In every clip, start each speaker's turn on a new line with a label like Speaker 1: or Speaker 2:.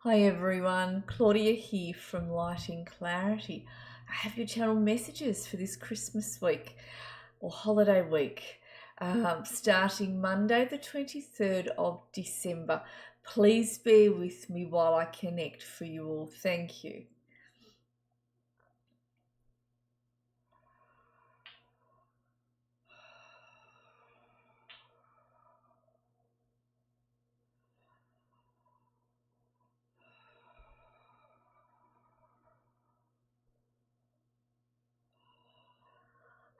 Speaker 1: Hi everyone, Claudia here from Lighting Clarity. I have your channel messages for this Christmas week or holiday week, starting Monday the 23rd of December. Please bear with me while I connect for you all. Thank you.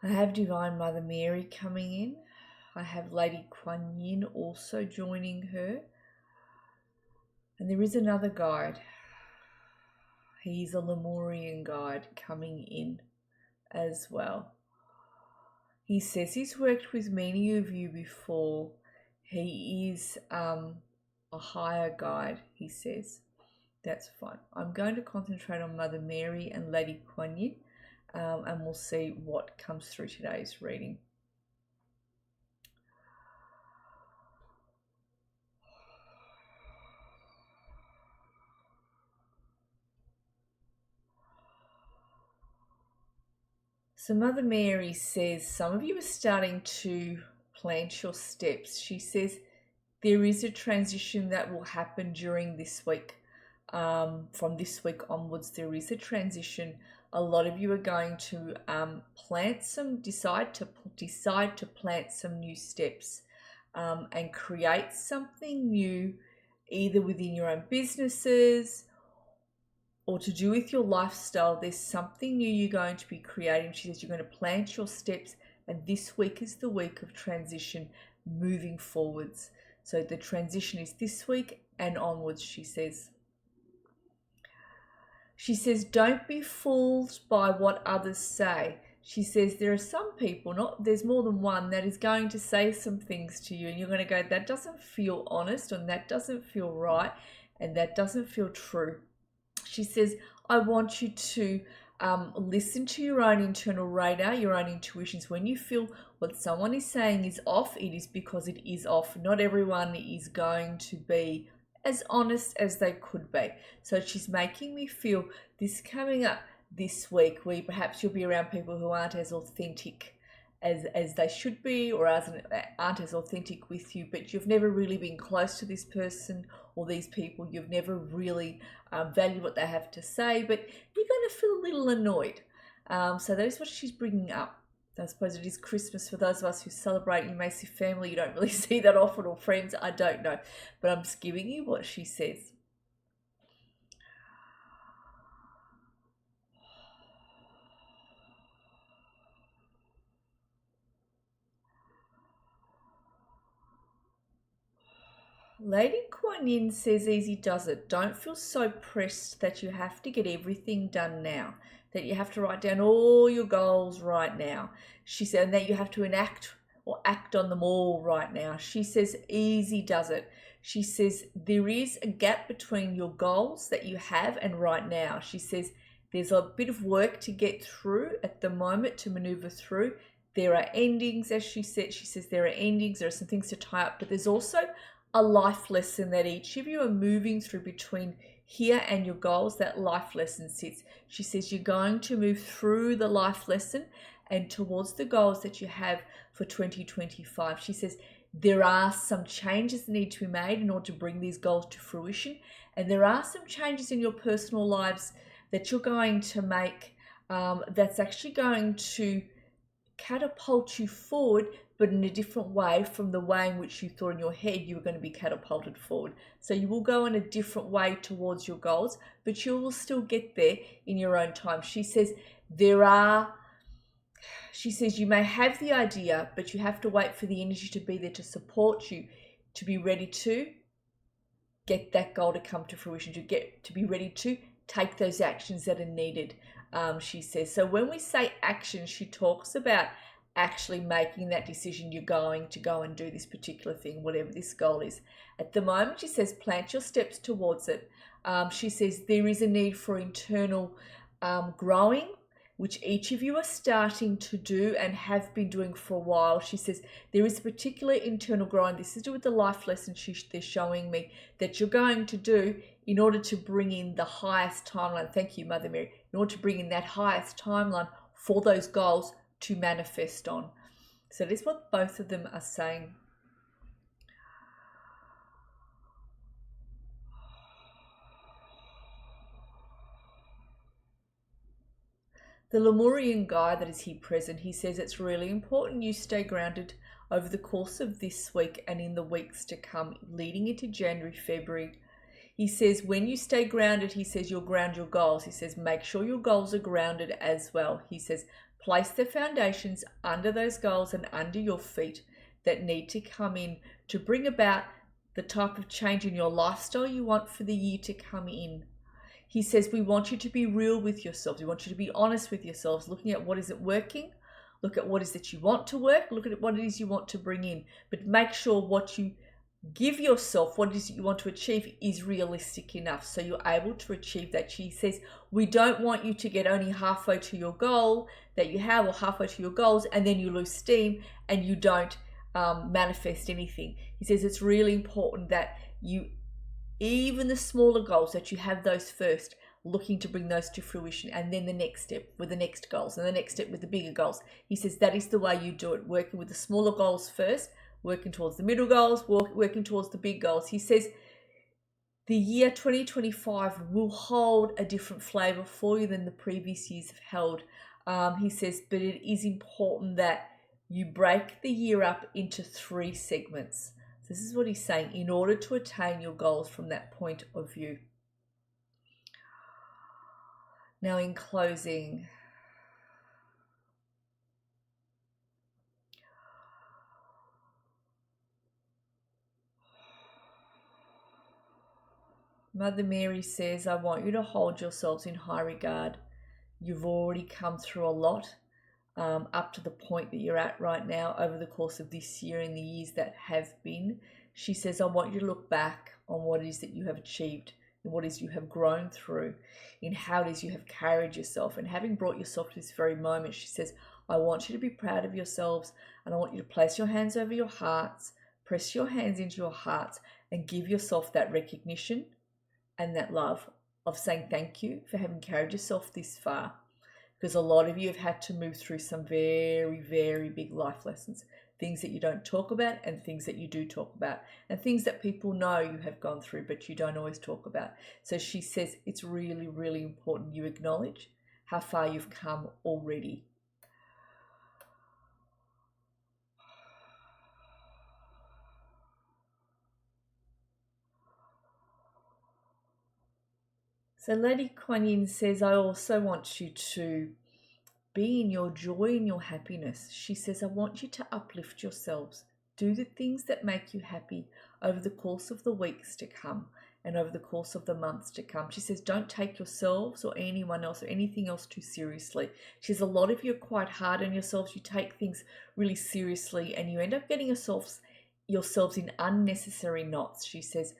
Speaker 1: I have Divine Mother Mary coming in. I have Lady Kuan also joining her. And there is another guide. He's a Lemurian guide coming in as well. He says he's worked with many of you before. He is a higher guide, he says. That's fine. I'm going to concentrate on Mother Mary and Lady Kuan Yin, and we'll see what comes through today's reading. So Mother Mary says some of you are starting to plant your steps. She says there is a transition that will happen during this week. From this week onwards, there is a transition. A lot of you are going to decide to plant some new steps and create something new, either within your own businesses or to do with your lifestyle. There's something new you're going to be creating. She says you're going to plant your steps, and this week is the week of transition, moving forwards. So the transition is this week and onwards, she says. She says, don't be fooled by what others say. She says there are some people, there's more than one, that is going to say some things to you, and you're going to go, that doesn't feel honest, and that doesn't feel right, and that doesn't feel true. She says, I want you to listen to your own internal radar, your own intuitions. When you feel what someone is saying is off, it is because it is off. Not everyone is going to be as honest as they could be. So she's making me feel this coming up this week, where perhaps you'll be around people who aren't as authentic as they should be, or aren't as authentic with you, but you've never really been close to this person or these people. You've never really valued what they have to say, but you're going to feel a little annoyed. So that is what she's bringing up. I suppose it is Christmas for those of us who celebrate. You may see family, you don't really see that often, or friends, I don't know. But I'm just giving you what she says. Lady Kuan Yin says easy does it. Don't feel so pressed that you have to get everything done now, that you have to write down all your goals right now. She said, and that you have to act on them all right now. She says easy does it. She says there is a gap between your goals that you have and right now. She says there's a bit of work to get through at the moment, to maneuver through. There are endings, as she said. She says there are endings, there are some things to tie up, but there's also a life lesson that each of you are moving through between here and your goals. That life lesson sits. She says you're going to move through the life lesson and towards the goals that you have for 2025. She says there are some changes that need to be made in order to bring these goals to fruition, and there are some changes in your personal lives that you're going to make that's actually going to catapult you forward, but in a different way from the way in which you thought in your head you were going to be catapulted forward. So you will go in a different way towards your goals, but you will still get there in your own time. She says you may have the idea, but you have to wait for the energy to be there to support you, to be ready to get that goal to come to fruition, to be ready to take those actions that are needed. She says, so when we say action, she talks about actually making that decision. You're going to go and do this particular thing, whatever this goal is. At the moment, she says, plant your steps towards it. She says there is a need for internal growing. which each of you are starting to do and have been doing for a while. She says there is a particular internal grind. This is to do with the life lesson they're showing me that you're going to do in order to bring in the highest timeline. Thank you, Mother Mary. In order to bring in that highest timeline for those goals to manifest on. So that's what both of them are saying. The Lemurian guide that is here present, he says it's really important you stay grounded over the course of this week and in the weeks to come, leading into January, February. He says when you stay grounded, he says you'll ground your goals. He says make sure your goals are grounded as well. He says place the foundations under those goals and under your feet that need to come in to bring about the type of change in your lifestyle you want for the year to come in. He says we want you to be real with yourselves. We want you to be honest with yourselves, looking at what isn't working, look at what is that you want to work, look at what it is you want to bring in, but make sure what you give yourself, what it is that you want to achieve, is realistic enough so you're able to achieve that. She says we don't want you to get only halfway to your goal that you have or halfway to your goals and then you lose steam and you don't manifest anything. He says it's really important that you, even the smaller goals, that you have those first, looking to bring those to fruition, and then the next step with the next goals and the next step with the bigger goals. He says that is the way you do it, working with the smaller goals first, working towards the middle goals, working towards the big goals. He says the year 2025 will hold a different flavor for you than the previous years have held. He says, but it is important that you break the year up into 3 segments. This is what he's saying, in order to attain your goals from that point of view. Now, in closing, Mother Mary says, I want you to hold yourselves in high regard. You've already come through a lot up to the point that you're at right now over the course of this year and the years that have been. She says, I want you to look back on what it is that you have achieved and what it is you have grown through, in how it is you have carried yourself, and having brought yourself to this very moment. She says, I want you to be proud of yourselves, and I want you to place your hands over your hearts, press your hands into your hearts, and give yourself that recognition and that love of saying thank you for having carried yourself this far. Because a lot of you have had to move through some very, very big life lessons. Things that you don't talk about and things that you do talk about. And things that people know you have gone through but you don't always talk about. So she says it's really, really important you acknowledge how far you've come already. So Lady Kuan Yin says, I also want you to be in your joy and your happiness. She says, I want you to uplift yourselves. Do the things that make you happy over the course of the weeks to come and over the course of the months to come. She says, don't take yourselves or anyone else or anything else too seriously. She says, a lot of you are quite hard on yourselves. You take things really seriously and you end up getting yourselves in unnecessary knots. She says,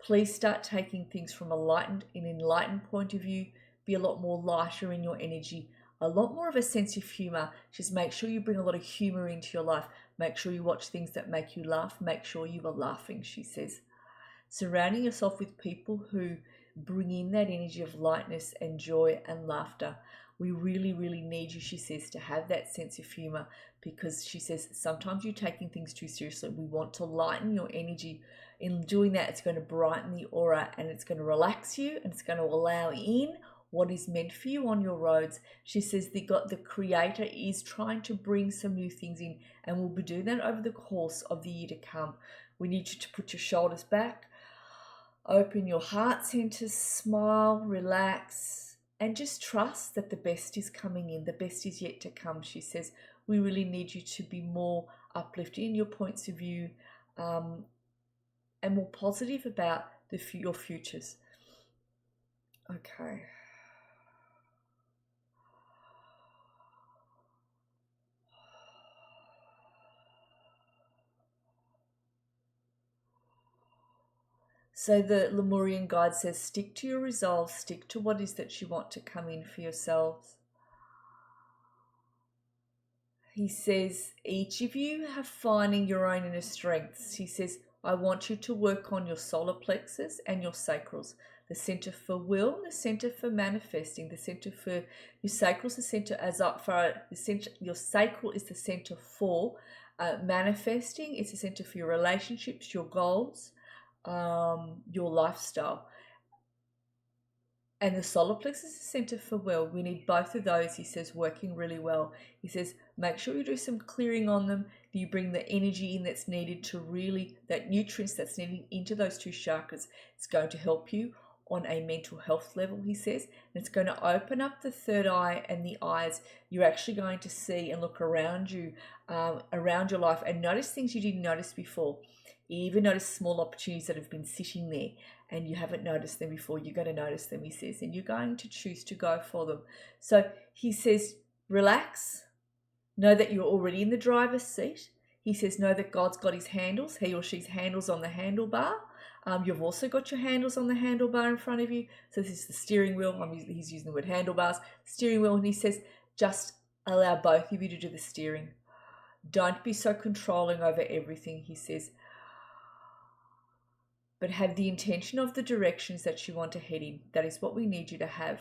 Speaker 1: please start taking things from an enlightened point of view. Be a lot more lighter in your energy, a lot more of a sense of humor. Just make sure you bring a lot of humor into your life. Make sure you watch things that make you laugh. Make sure you are laughing, she says. Surrounding yourself with people who bring in that energy of lightness and joy and laughter. We really, really need you, she says, to have that sense of humor, because she says sometimes you're taking things too seriously. We want to lighten your energy. In doing that, it's going to brighten the aura and it's going to relax you and it's going to allow in what is meant for you on your roads. She says the Creator is trying to bring some new things in, and we'll be doing that over the course of the year to come. We need you to put your shoulders back, open your heart centers, smile, relax, and just trust that the best is coming in. The best is yet to come, she says. We really need you to be more uplifted in your points of view and more positive about your futures. Okay. So the Lemurian guide says, stick to your resolve, stick to what is that you want to come in for yourselves. He says, each of you have finding your own inner strengths. He says, I want you to work on your solar plexus and your sacrals, the center for will, the center for manifesting, the center for your sacrals, the center as up for the center. Your sacral is the center for manifesting. It's the center for your relationships, your goals, your lifestyle. And the solar plexus is the center for will. We need both of those, he says, working really well. He says, make sure you do some clearing on them. You bring the energy in that's needed to really, that nutrients that's needed into those two chakras. It's going to help you on a mental health level, he says. And it's going to open up the third eye and the eyes. You're actually going to see and look around you, around your life, and notice things you didn't notice before. You even notice small opportunities that have been sitting there and you haven't noticed them before. You're going to notice them, he says, and you're going to choose to go for them. So he says, relax. Know that you're already in the driver's seat. He says, know that God's got his handles, he or she's handles on the handlebar. You've also got your handles on the handlebar in front of you. So this is the steering wheel. He's using the word handlebars, steering wheel. And he says, just allow both of you to do the steering. Don't be so controlling over everything, he says, but have the intention of the directions that you want to head in. That is what we need you to have.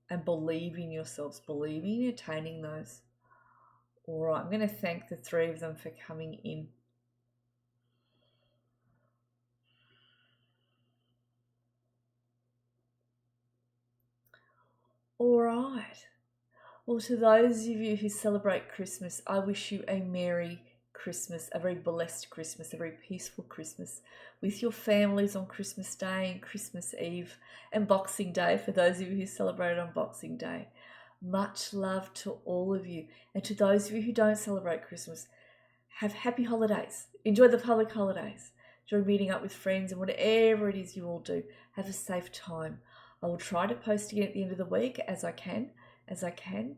Speaker 1: And believe in yourselves, believe in attaining those. All right, I'm going to thank the three of them for coming in. All right. Well, to those of you who celebrate Christmas, I wish you a Merry Christmas, a very blessed Christmas, a very peaceful Christmas with your families on Christmas Day and Christmas Eve and Boxing Day for those of you who celebrate on Boxing Day. Much love to all of you. And to those of you who don't celebrate Christmas, have happy holidays. Enjoy the public holidays. Enjoy meeting up with friends and whatever it is you all do. Have a safe time. I will try to post again at the end of the week as I can,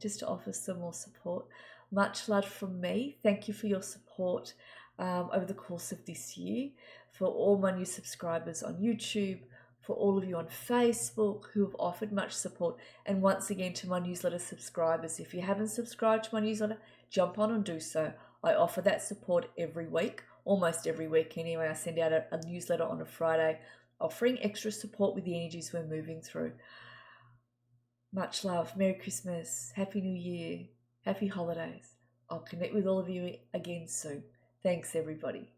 Speaker 1: just to offer some more support. Much love from me. Thank you for your support over the course of this year, for all my new subscribers on YouTube, for all of you on Facebook who have offered much support, and once again to my newsletter subscribers. If you haven't subscribed to my newsletter, jump on and do so. I offer that support every week, almost every week anyway. I send out a newsletter on a Friday offering extra support with the energies we're moving through. Much love. Merry Christmas. Happy New Year. Happy holidays. I'll connect with all of you again soon. Thanks, everybody.